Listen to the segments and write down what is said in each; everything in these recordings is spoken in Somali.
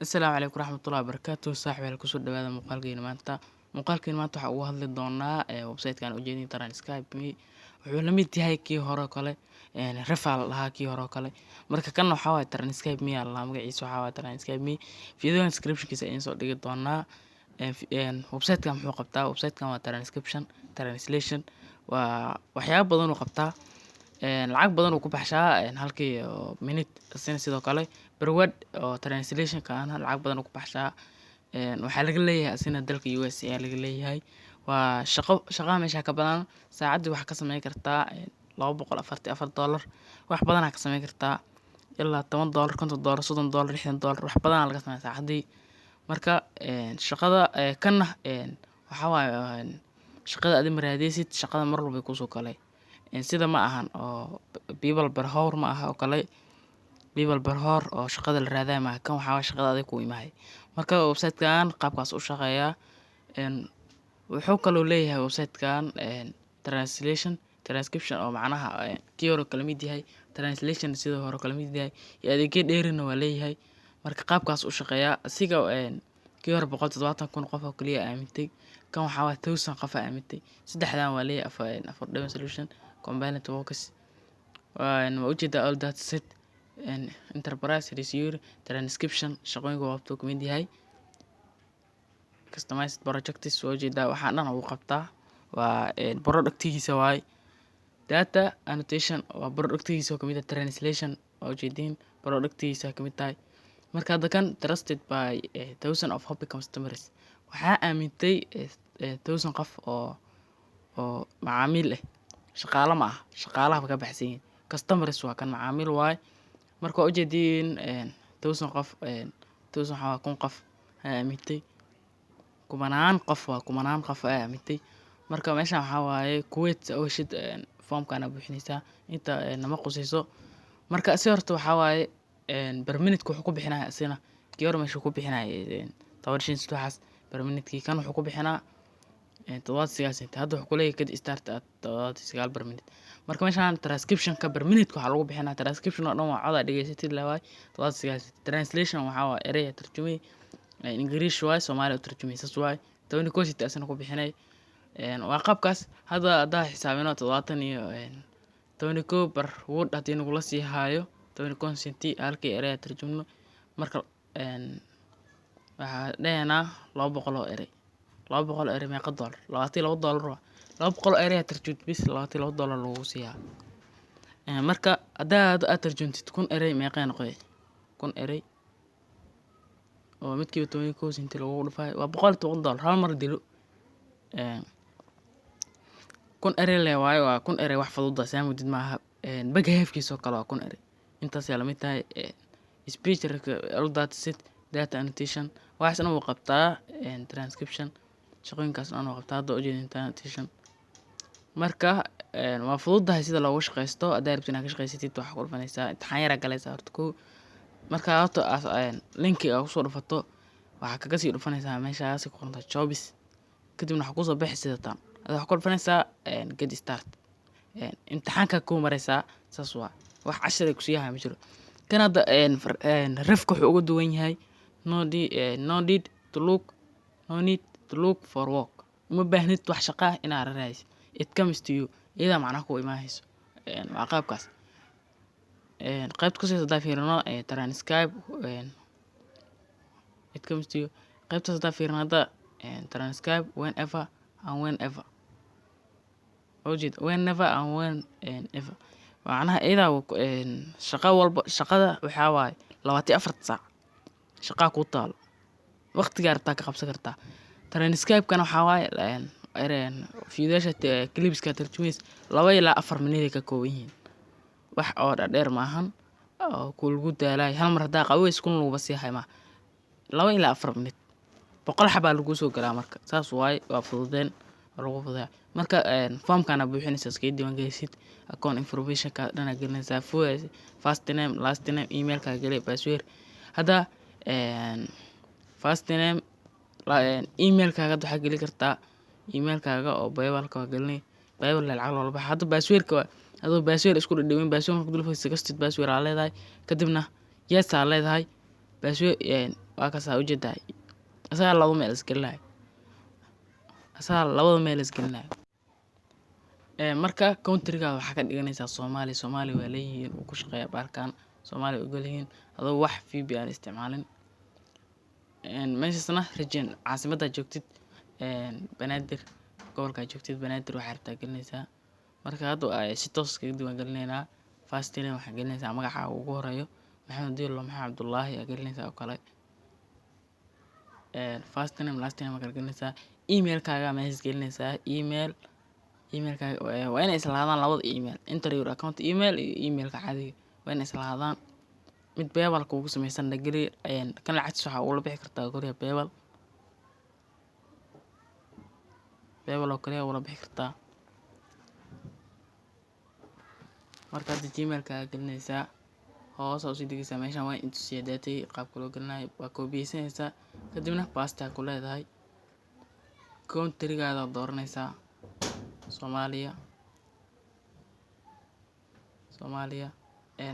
Asalaamu calaykum waraxmatullaahi wabarakaatuh. Saaxiibayaal kusoo dhawaada muuqaalkeena maanta. Muuqaalkeena maanta waxaa uga hadli doonaa website-kan ujeedin taraan Skype Me. Wuxuu la mid yahay kii hore oo kale, referral lahaa kii hore oo kale. Marka kan waxaa waaye taraan Skype Me la magaciisa waxaa waaye taraan Skype Me. Video description-kiisa ayaan soo dhigi doonaa. Website-kan muxuu qabtaa? Website-kan waa transcription, translation. Waa waxyaabo badan uu qabtaa. Lacag badan uu ku baxshaa halkii minute sidoo kale per word oo translation ka ana lacag badan uu ku baxshaa. Waxaa laga leeyahay asina dalka US ayaa laga leeyahay. Waa shaqo meesha ka badan saacadii wax ka sameyn kartaa $244 wax badan ka sameyn kartaa ilaa $10 $50 $30 $60 wax badan laga sameeyaa saacadii. Marka shaqada kana waxa waaye shaqada aad maraadeysid shaqada mar walba ku soo kale sida ma ahan oo people per hour ma aha oo kale people per hour oo shaqada la raadaya ma kan waxa waaye shaqada aad ku imahay. Marka website-kan qaabkaas u shaqeeyaa wuxuu kaloo leeyahay website-kan translation transcription oo macnaha kii hore kala mid yahay translation sidoo hore kala mid yahay iyo adeegyo dheerina waa leeyahay. Marka qaabkaas u shaqeeyaa asiga kii hore 170,000 qof oo kaliya aamintay kan waxa waaye 1000 qof aamintay saddexdan waa leeyahay affordable solution combined works waa ujeeda all that set enterprise receiver transcription shaqooyinka waa ku mid yahay customized projects waa ujeeda waxa dhan uu qabtaa waa productigiisa waay data annotation waa productigiisa ka mid ah translation waa ujeedin productigiisa ka mid tahay. Marka dadkan trusted by thousands of happy customers waxaa aamintay 1000 qof oo macaamiil ah shaqaale ma aha shaqaalaha ka baxsan customers waa kan macaamiil waay. Marka ujeedin 1000 qof 1000 waxa 1000 qof aamintay kumanaan qof aamintay. Marka meeshan waxa waaye Kuwait oo shid formkana buuxinaysa inta nama qusayso. Marka si horta waxa waaye per minute wuxuu ku bixinaa asina kii hore meesha ku bixinaa 10 waxaas per minute kan wuxuu ku bixinaa 7 hadda wuxuu ku leeyahay kad start at 9 per minute. Marka meeshan transcription ka per minute waxa lagu bixinaa transcription oo dhan waa cod dhageysatid la waay 7 translation waxa waa erey tarjumay English waay Soomaali tarjumay sas waay 10 koosita asina ku bixinay waa qaabkaas hadda xisaabino 70 iyo 10 per word hadii nagu la sii haayo 10 consent halkii erey tarjumno marka waxa dheena 200 erey 200 erey meeqa dollar $22 200 erey tarjumid bis $22 lagu siiyaa. Marka hadaad tarjumtid 1000 erey meeqa noqday 1000 erey oo midkiiba 10 consent lagu dhufay waa $110 hal mar dilo 1000 erey le waayo waa 1000 erey wax fudud saamudid maaha baga heefkiisa kale waa 1000 erey intaas la mid tahay speech all that set data annotation waxaan uu qabtaa transcription shaqooyinkaas aan qabtaa hadda ujeedin annotation. Marka waa fududahay sida loogu shaqeysto hadaa rabtid inaad ka shaqeysatid waxa ku dhufanaysaa imtixaan yar galaysaa horta ko marka horta link ku soo dhufato waxa kaga sii dhufanaysaa meeshaas ku qoranta jobs kadibna waxa ku soo bixi tan waxa ku dhufanaysaa get start imtixaanka ku maraysaa saas waa wax cashar ku siiyaa ma jiro kan hadda rafka wuxuu ugu duwan yahay no need to look for work uma baahnid wax shaqo ah inaad raadaysid it comes to you iyada macnaha ku imaanayso waa qaabkaas qaybta ku soo fiirino transcribe it comes to you qaybta soo fiirnada transcribe whenever and whenever macnaha iyada shaqo walba shaqada waxa waaye 24 saac shaqa ku taal waqtiga arta ka qabsan kartaa. Transcribe kana waxa waaye fiidasha clipska tarjumays 2 ilaa 4 minute ka kooban yihiin wax oo dheer ma ahan oo ku lagu daalay hal mar hadaa qaweys kun lagu basiyahay ma 2 ilaa 4 minute 100 xabaa lagu soo galaa marka saas waay waa fududeen lagu fudaa. Marka formkana buuxinaysa iska diiwaan gelisid account information ka dhan gelinaysa first name last name email ka gali password hada first name email kaaga waxa gali kartaa email kaaga oo bible ka galnay bible lacag loo baxay hada password ka adoo password isku dhaween password ku dulfaysa kastid password aa leedahay kadibna yes aa leedahay password waa kasaa ujeedaa asagaa labada meel isgelinayo marka countrygaada waxaa ka dhiganaysaa Soomaali waa leeyihiin uu ku shaqeeya baarkaan Soomaali ogol yihiin adoo wax VPN isticmaalin meeshasna region caasimadda joogtid Banaadir gobolka joogtid Banaadir waxaa rabtaa gelinaysaa marka hadda ay si toos kaga diiwaan gelinaynaa first name waxaa gelinaysaa magaca ugu horeeyo Maxamed Diillo Maxamed Cabdullaahi ayaa gelinaysaa oo kale first name last name ayaa gelinaysaa emailkaaga meeshas gelinaysaa emailkaaga waa inay islaadaan labada email enter your account email iyo emailka caadiga waa inay islaadaan mid PayPal kuugu samaysan geli kan lacagtiisa waxaa ugula bixi kartaa guriga PayPal oo kaliya ugula bixi kartaa marka hadda gmailkaaga gelinaysaa hoos usii degaysaa meeshaan waa intusiya data qaabka loo gelinayo waa koobiyeysanaysaa kadibna pasta ku leedahay countrygaada dooranaysaa Soomaaliya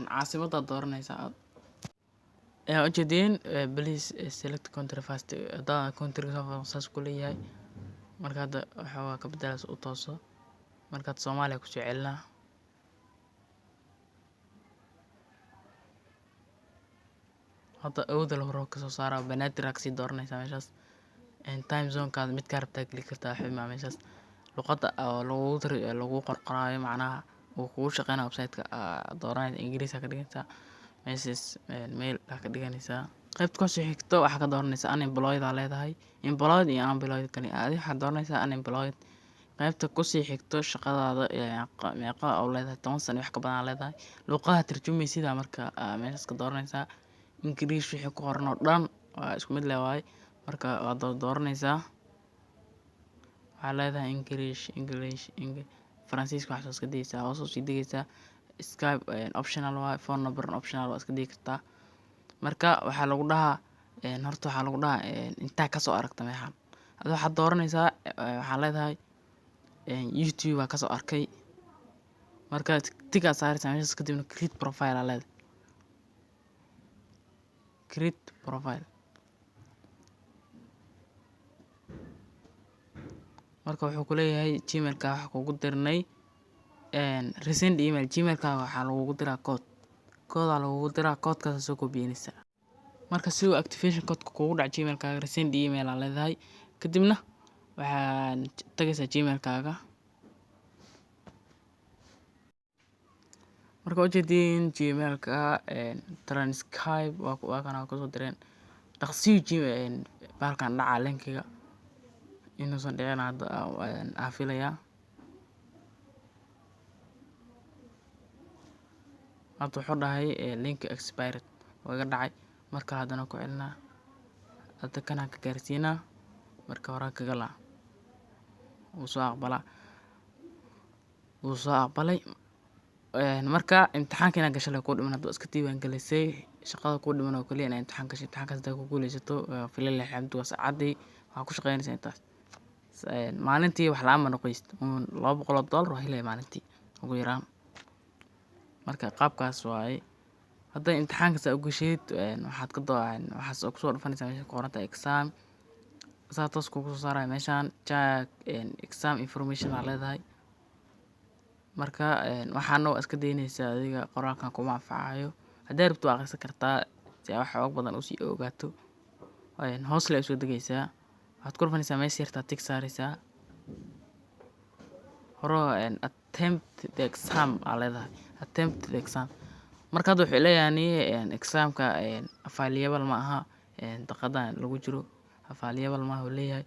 caasimadda dooranaysaa ujeedin please select country first hadda countryga saas ku leeyahay marka hadda waxa ka bedelaas u tooso markaad Soomaaliya ku soo celinaa hadda awooda la horo ka soo saaraa Banaadir aad sii dooranaysaa meeshaas time zone kaada mid ka rabtaa geli kartaa xubin meeshaas luqadda lagu qorqoraayo macnaha uu kugu shaqeynayo website-ka dooranaysa Ingiriis ka dhigaysaa meeshaas mail ka dhiganaysaa qaybta ku soo xigto waxaa ka dooranaysaa unemployed aa leedahay employed iyo unemployed kali waxaa dooranaysaa unemployed qaybta ku sii xigto shaqadaada meeqa oo leedahay 10 sano wax ka badan leedahay luqadaha tarjumaysiida marka meeshaas ka dooranaysaa Ingiriis wixii ku qoran oo dhan waa isku mid leeyahay marka waad dooranaysaa waxaa leedahay English Faransiiska waxaa iska digaysaa hoos u sii digaysaa Skype optional waa phone number optional waa iska digi kartaa marka waxaa lagu dhahaa horta waxaa lagu dhahaa intaa ka soo aragta meeshaan adoo waxaad dooranaysaa waxaa leedahay YouTube ka soo arkay marka tiga saaraysaa meeshaas kadibna create profile aa leedahay create profile marka wuxuu ku leeyahay gmailka waxa kugu dirnay resend email gmailka waxa lagu diraa code lagu diraa code-kaas soo koobiyeysa marka si uu activation code-ka kugu dhac gmailkaaga resend email aa leedahay kadibna waxaan tagaysaa gmailkaaga marka ujeedin gmailka transcribe waa kana ku soo direen dhaqsiyo gmail baalkan dhaca linkiga inuusan dhicin hadda aan filayaa hadda wuxuu dhahay link expired waa iga dhacay marka haddana ku celinaa hadda kana ka gaarsiinaa marka hore kaga laa wuu soo aqbalay marka imtixaanka inaad gashay ku dhiman hadda iska diiwaan gelisay shaqada ku dhiman oo kaliya inaad imtixaan gashay imtixaankaas hadda ku guuleysato filayle xamdu waa saacadii waxaa ku shaqeynaysaa intaas maalintii wax la'aan ma noqoysid $200 waa helay maalintii ugu yaraan marka qaabkaas waaye hadda imtixaanka saa u gasheed waxaad ku soo dhufanaysaa meesha ku qoran tahay exam saa toos kugu soo saaraya meeshaan exam information aa leedahay marka waxaana waa iska daynaysaa adiga qoraalkan kuma anfacayo haddii rabto waa akhrisan kartaa si wax xoog badan u sii ogaato hoos le soo degaysaa waxaad ku dhufanaysaa meesha yartaa tig saaraysaa hore attempt the exam aa leedahay attempt the exam marka hadda wuxuu leeyahay examka available ma aha daqiiqadan lagu jiro available ma aha uu leeyahay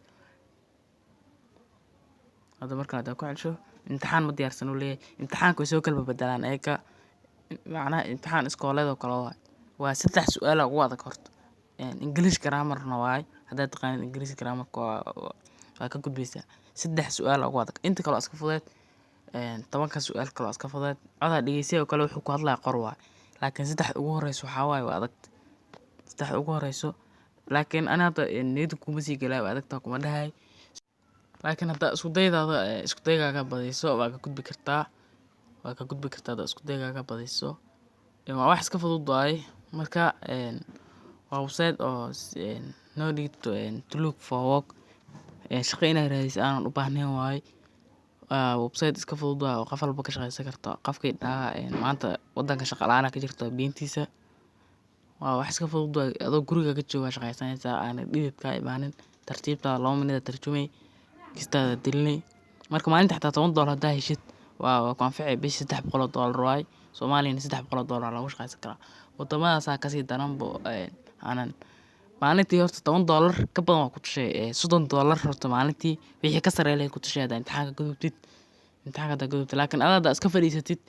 hadda marka aad ku celsho imtixaan ma diyaarsan uu leeyahay imtixaanka way soo kala bedelaan eeka macnaha imtixaan iskooleed oo kale waa 3 su'aal ugu adag horta English grammar-na waay haddaad taqaanid English grammar-ka waa ka gudbaysaa 3 su'aal ugu adag inta kale iska fudeed 10 su'aal kale iska fudeed codaa dhageysiga kale wuxuu ku hadlaa qor waay laakiin 3 ugu horeyso waxaa waay waa adag 3 ugu horeyso laakiin ana hadda niyada kuma sii galaa waa adagtaa kuma dhahay laakiin hadda isku daygaaga badiso waa ka gudbi kartaa hadda isku daygaaga badiso waa wax iska fudud waay marka waa website oo no need to look for work, shaqo inaad raadiso aanan u baahnayn waaye. Waa website iska fudud oo qof walba ka shaqeysan karto. Qofkii dhahaa maanta wadanka shaqa la'aan ka jirto beentiisa, waa wax iska fudud waaye. Adoo guriga ka jooga shaqeysanaysaa, aanad dhidid kaa imaanin, tartiibtaada 2 minute tarjumay, kistaada dilinay. Marka maalintii xataa $10 hadaa heshid waa ku anficay. Bishii $300 waaye. Soomaaliyana $300 lagu shaqeysan karaa. Waddamadaasaa kasii daran aanan maalintii horta $10 ka badan waa ku tashay. $30 horta maalintii wixii ka sareeya ku tashay hadaa imtixaanka gudubtid. Laakiin adaa iska fadhiisatid,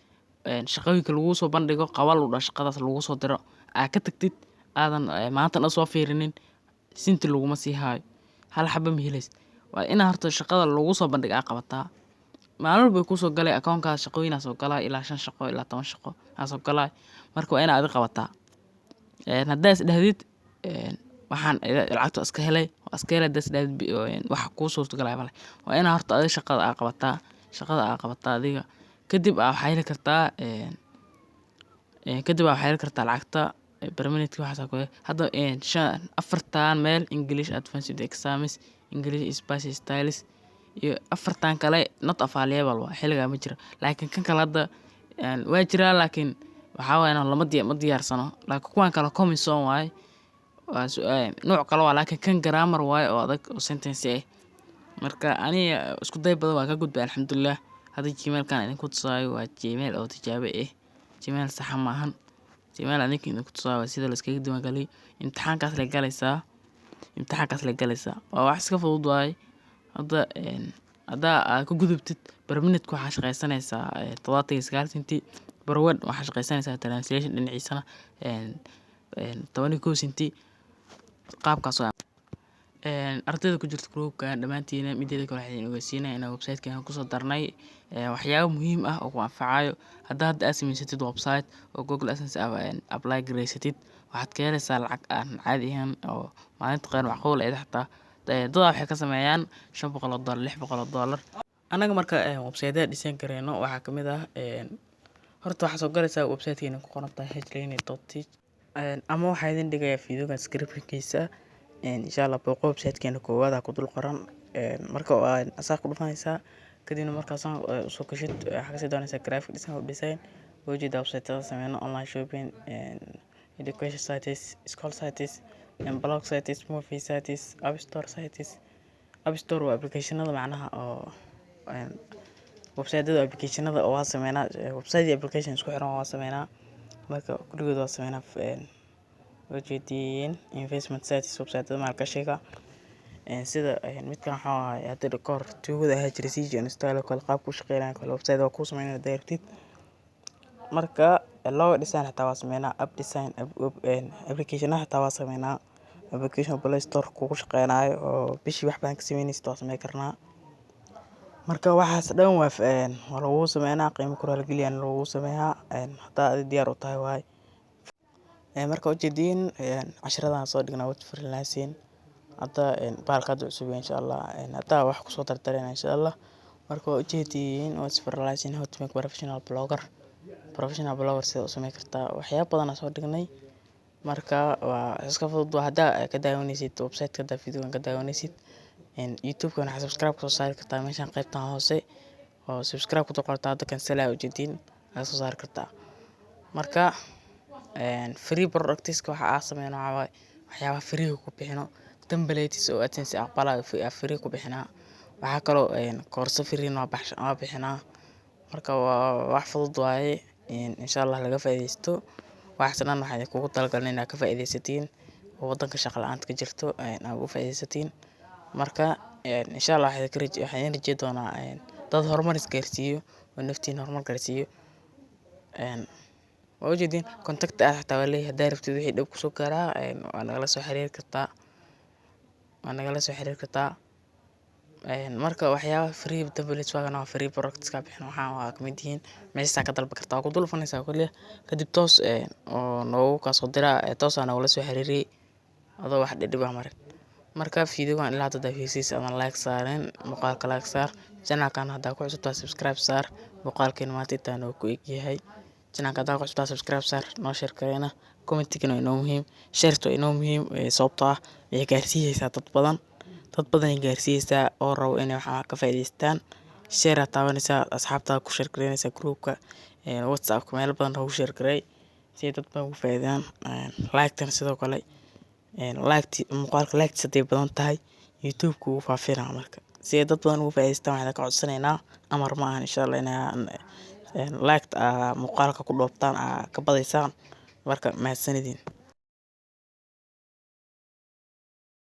shaqooyinka lagu soo bandhigo qabal u dhaw shaqadaas lagu soo diro aa ka tagtid, aadan maanta dhan soo fiirinin, sinti laguma sii haayo, hal xaba ma helaysid. Waa inaa horta shaqada lagu soo bandhigo aa qabataa. Maalin walba way kusoo galay account-kaada shaqooyin aa soo galaa ilaa 5 shaqo ilaa 10 shaqo aa soo galaa. Marka waa inaa adiga qabataa. Hadaa is dhahdid waxaan lacagta iska helay, waa iska helay hadaa is dhahdid wax kuu suurtagalaya ma leh. Waa inaa horta adiga shaqada aa qabataa adiga. Kadib waxaa heli kartaa lacagta per minute waxaas ku hadda 4 meel English Advanced Exams, English Special Styles iyo 4 kale not available waa xiligaa ma jiro. Laakiin kan kale hadda waa jiraa, laakiin waxaa waaye ma diyaarsano. Laakiin kuwan kale commission waaye, waa nooc kale waa, laakiin kan grammar waaye oo adag oo sentence ah. Marka aniga isku day badan waa ka gudbay alxamdulillah. Hadda Gmail-kan idinku tusaayo waa Gmail oo tijaabo ah. Gmail sax ma ahan. Gmail adinka idinku tusaayo sida la iskaga diiwaangeliyo. Imtixaankaas la galaysaa. Waa wax iska fudud waaye. Hadda aad ku gudubtid per minute waxaa shaqeysanaysaa 79 senti. Per word waxaa shaqeysanaysaa translation dhinaciisana 12 senti. Qaabkaas waa ardayda ku jirta group-ka dhamaantiin mideeda kale waxay ogeysiinayaan in website-kan ku soo darnay waxyaabo muhiim ah oo ku anfacayo. Hadda aad samaysatid website oo Google AdSense apply gareysatid, waxaad ka helaysaa lacag aan caadi ahayn oo maalinta qaar macquul ah xataa. Dad waxay ka sameeyaan $500 $600. Anaga marka website-yada design gareyno waxaa kamid ah horta waxaa soo galaysaa website-keena ku qoran tahay hline.tech, ama waxaa idin dhigayaa video-ga description-kiisa. Inshallah booqo website-keena koowaad ku dul qoran. Marka asaa ku dhufanaysaa kadibna markaas soo gashid waxaa kasii doonaysaa graphic design, web design, wajida website-yada sameyno, online shopping, education sites, school sites, blog sites, movie sites, app store sites. App store waa application-ada macnaha oo website-yada application-ada oo waa sameynaa. Website iyo application isku xiran waa sameynaa. Marka kuligood waa sameynaa. Wajidin investment sites website-yada maalgashiga sida midkan waxaa waaye hadda record tuugada ahaa jiray CGN style kale qaab ku shaqeynaya kale website waa ku sameynaa directed. Marka logo design xitaa waa sameynaa, app design, application-aha xitaa waa sameynaa. Application Play Store ku shaqeynayo oo bishii wax baan ka sameynaysid waa sameyn karnaa. Marka waxaas dhan waa lagu sameynaa, qiimo kordhin geliyan lagu sameeyaa. Hadaa aad diyaar u tahay waaye. Marka wajidin cashiradan soo dhignaa wad freelancing. Hadda baalka cusub inshallah hadda wax ku soo tartareen inshallah. Marka wajidin wad freelancing how to make professional blogger sida u sameyn kartaa waxyaabo badan soo dhignay. Marka waa iska fudud. Hadda ka daawanaysid website-ka video-gan ka daawanaysid YouTube-ka waxaa subscribe ku soo saari kartaa meeshan qaybtan hoose oo subscribe ku qortaa hadda cancel wajidin aad soo saari kartaa. Marka free products waxa aan sameyno waxyaabo free ku bixino, templates oo AdSense aqbalayo free ku bixinaa. Waxa kale oo course free waa bixinaa. Marka waa wax fudud waaye. Inshallah laga faa'iideysto. Waxaas dhan waxay kugu talagalnay inaad ka faa'iideysatiin oo wadanka shaqo la'aanta ka jirto aad uga faa'iideysatiin. Marka inshallah waxaan rajay doonaa dad horumar gaarsiiyo oo naftiin horumar gaarsiiyo. Wajidin contact xitaa waa leeyahay. Hadaa rabtid wixii dhib ku soo gaaraa waa nagala soo xiriiri kartaa. Marka waxyaabo free templates waa free products ka bixin waxaa kamid yihiin meesha ka dalban kartaa. Ku dul fanaysaa kulliya kadib toos oo noogu ka soo diraa toos aan wala soo xiriiriyay adoo wax dhib ah marin. Marka video-gan ilaa hadda fiirsiis ama like saaren muuqaalka like saar, channel-kan hadda ku cusub subscribe saar. Muuqaalkeen maanta intaan ku eg yahay. channelka hadaa ku cusubtaa subscribe saar, noo share gareena, commentigana waa inoo muhiim, shareta waa inoo muhiim sababtoo ah waxay gaarsiinaysaa dad badan ay gaarsiinaysaa oo rabo inay wax ka faa'iidaystaan. Share aad taabanaysaa, asxaabtaada ku share gareynaysaa groupka, whatsappka meel badan ugu share garey si ay dad badan uga faa'iidaan. Like-tana sidoo kale muuqaalka like-tiisa haday badan tahay youtube-ka wuu faafinaa marka si ay dad badan uga faa'iidaystaan. Waxaan ka codsanaynaa amar ma ahan insha Allah like-ta muuqaalka ku dhoobtaan ka badaysaan marka mahadsanidin.